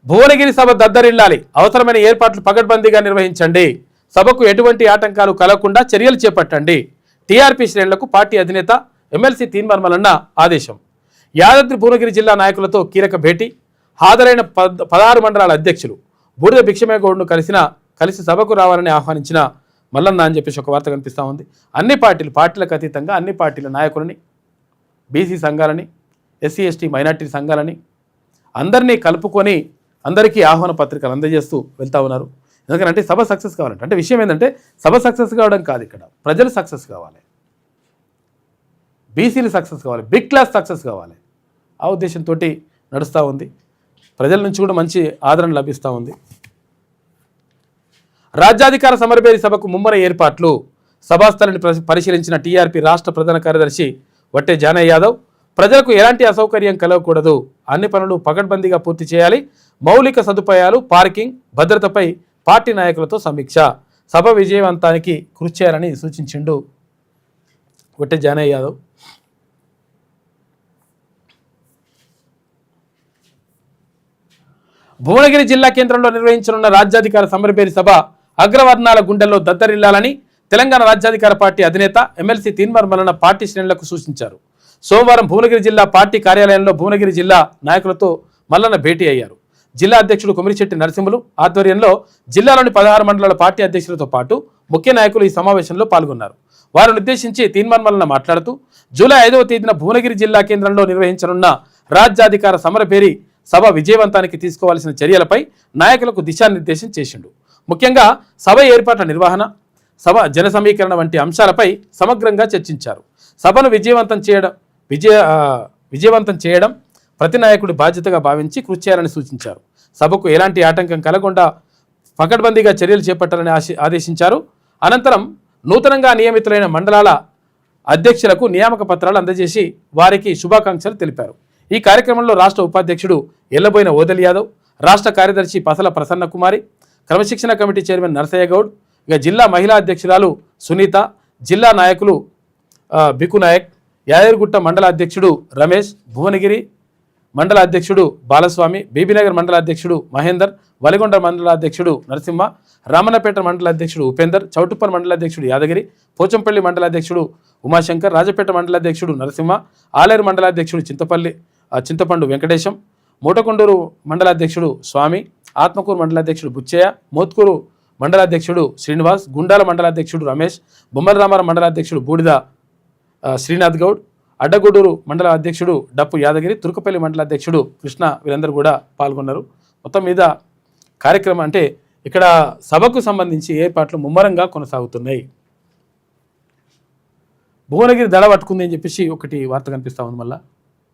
భువనగిరి సభ దద్దరిల్లాలి, అవసరమైన ఏర్పాట్లు పకడ్బందీగా నిర్వహించండి, సభకు ఎటువంటి ఆటంకాలు కలగకుండా చర్యలు చేపట్టండి. టీఆర్పీ శ్రేణులకు పార్టీ అధినేత ఎమ్మెల్సీ తీన్మార్ మల్లన్న ఆదేశం. యాదాద్రి భువనగిరి జిల్లా నాయకులతో కీలక భేటీ. హాజరైన 16 మండలాల అధ్యక్షులు బూడిద భిక్షమేగౌడ్ను కలిసి సభకు రావాలని ఆహ్వానించిన మల్లన్న అని చెప్పేసి ఒక వార్త కనిపిస్తూ ఉంది. అన్ని పార్టీలకు అతీతంగా అన్ని పార్టీల నాయకులని, బీసీ సంఘాలని, ఎస్సీ ఎస్టీ మైనార్టీ సంఘాలని అందరినీ కలుపుకొని అందరికీ ఆహ్వాన పత్రికలు అందజేస్తూ వెళ్తూ ఉన్నారు. ఎందుకంటే సభ సక్సెస్ కావాలంటే, అంటే విషయం ఏంటంటే సభ సక్సెస్ కావడం కాదు, ఇక్కడ ప్రజలు సక్సెస్ కావాలి, బీసీలు సక్సెస్ కావాలి, బిగ్ క్లాస్ సక్సెస్ కావాలి. ఆ ఉద్దేశంతో నడుస్తూ ఉంది. ప్రజల నుంచి కూడా మంచి ఆదరణ లభిస్తూ ఉంది. రాజ్యాధికార సమరభేరి సభకు ముమ్మర ఏర్పాట్లు. సభాస్థలిని పరిశీలించిన టీఆర్పీ రాష్ట్ర ప్రధాన కార్యదర్శి వట్టే జానయ్య యాదవ్, ప్రజలకు ఎలాంటి అసౌకర్యం కలగకూడదు, అన్ని పనులు పకడ్బందీగా పూర్తి చేయాలి, మౌలిక సదుపాయాలు, పార్కింగ్, భద్రతపై పార్టీ నాయకులతో సమీక్ష, సభ విజయవంతానికి కృషి చేయాలని సూచించిండు వట్టే జానయ్య యాదవ్. భువనగిరి జిల్లా కేంద్రంలో నిర్వహించనున్న రాజ్యాధికార సమరభేరి సభ అగ్రవర్ణాల గుండెల్లో దద్దరిల్లాలని తెలంగాణ రాజ్యాధికార పార్టీ అధినేత ఎమ్మెల్సీ తీన్మార్ మల్లన్న పార్టీ శ్రేణులకు సూచించారు. సోమవారం భువనగిరి జిల్లా పార్టీ కార్యాలయంలో భువనగిరి జిల్లా నాయకులతో మల్లన్న భేటీ అయ్యారు. జిల్లా అధ్యక్షుడు కుమిరిశెట్టి నరసింహులు ఆధ్వర్యంలో జిల్లాలోని 16 మండలాల పార్టీ అధ్యక్షులతో పాటు ముఖ్య నాయకులు ఈ సమావేశంలో పాల్గొన్నారు. వారిని ఉద్దేశించి తీన్మార్ మల్లన్న మాట్లాడుతూ జూలై 5వ తేదీన భువనగిరి జిల్లా కేంద్రంలో నిర్వహించనున్న రాజ్యాధికార సమరభేరి సభ విజయవంతానికి తీసుకోవాల్సిన చర్యలపై నాయకులకు దిశానిర్దేశం చేసిండు. ముఖ్యంగా సభ ఏర్పాట్ల నిర్వహణ, సభ జన సమీకరణ వంటి అంశాలపై సమగ్రంగా చర్చించారు. సభను విజయవంతం చేయడం ప్రతి నాయకుడి బాధ్యతగా భావించి కృషి చేయాలని సూచించారు. సభకు ఎలాంటి ఆటంకం కలగకుండా పకడ్బందీగా చర్యలు చేపట్టాలని ఆదేశించారు. అనంతరం నూతనంగా నియమితులైన మండలాల అధ్యక్షులకు నియామక పత్రాలు అందజేసి వారికి శుభాకాంక్షలు తెలిపారు. ఈ కార్యక్రమంలో రాష్ట్ర ఉపాధ్యక్షుడు ఎల్లబోయిన ఓదెల్ యాదవ్, రాష్ట్ర కార్యదర్శి పసల ప్రసన్న కుమారి, క్రమశిక్షణ కమిటీ చైర్మన్ నరసయ్య గౌడ్, ఇక జిల్లా మహిళా అధ్యక్షురాలు సునీత, జిల్లా నాయకులు బికు నాయక్, యాదగిరిగుట్ట మండల అధ్యక్షుడు రమేష్, భువనగిరి మండల అధ్యక్షుడు బాలస్వామి, బీబీనగర్ మండల అధ్యక్షుడు మహేందర్, వలిగొండ మండల అధ్యక్షుడు నరసింహ, రామన్నపేట మండల అధ్యక్షుడు ఉపేందర్, చౌటుప్పల్ మండల అధ్యక్షుడు యాదగిరి, పోచంపల్లి మండల అధ్యక్షుడు ఉమాశంకర్, రాజపేట మండల అధ్యక్షుడు నరసింహ, ఆలేరు మండల అధ్యక్షుడు చింతపండు వెంకటేశం, మూటకొండూరు మండల అధ్యక్షుడు స్వామి, ఆత్మకూరు మండల అధ్యక్షుడు బుచ్చయ్య, మోత్కూరు మండల అధ్యక్షుడు శ్రీనివాస్, గుండాల మండల అధ్యక్షుడు రమేష్, బొమ్మల రామారం మండల అధ్యక్షుడు బూడిద శ్రీనాథ్ గౌడ్, అడ్డగూడూరు మండల అధ్యక్షుడు డప్పు యాదగిరి, తుర్కపల్లి మండల అధ్యక్షుడు కృష్ణ, వీరందరూ కూడా పాల్గొన్నారు. మొత్తం మీద కార్యక్రమం అంటే ఇక్కడ సభకు సంబంధించి ఏర్పాట్లు ముమ్మరంగా కొనసాగుతున్నాయి. భువనగిరి దడ పట్టుకుంది అని చెప్పేసి ఒకటి వార్త కనిపిస్తూ ఉంది. మళ్ళీ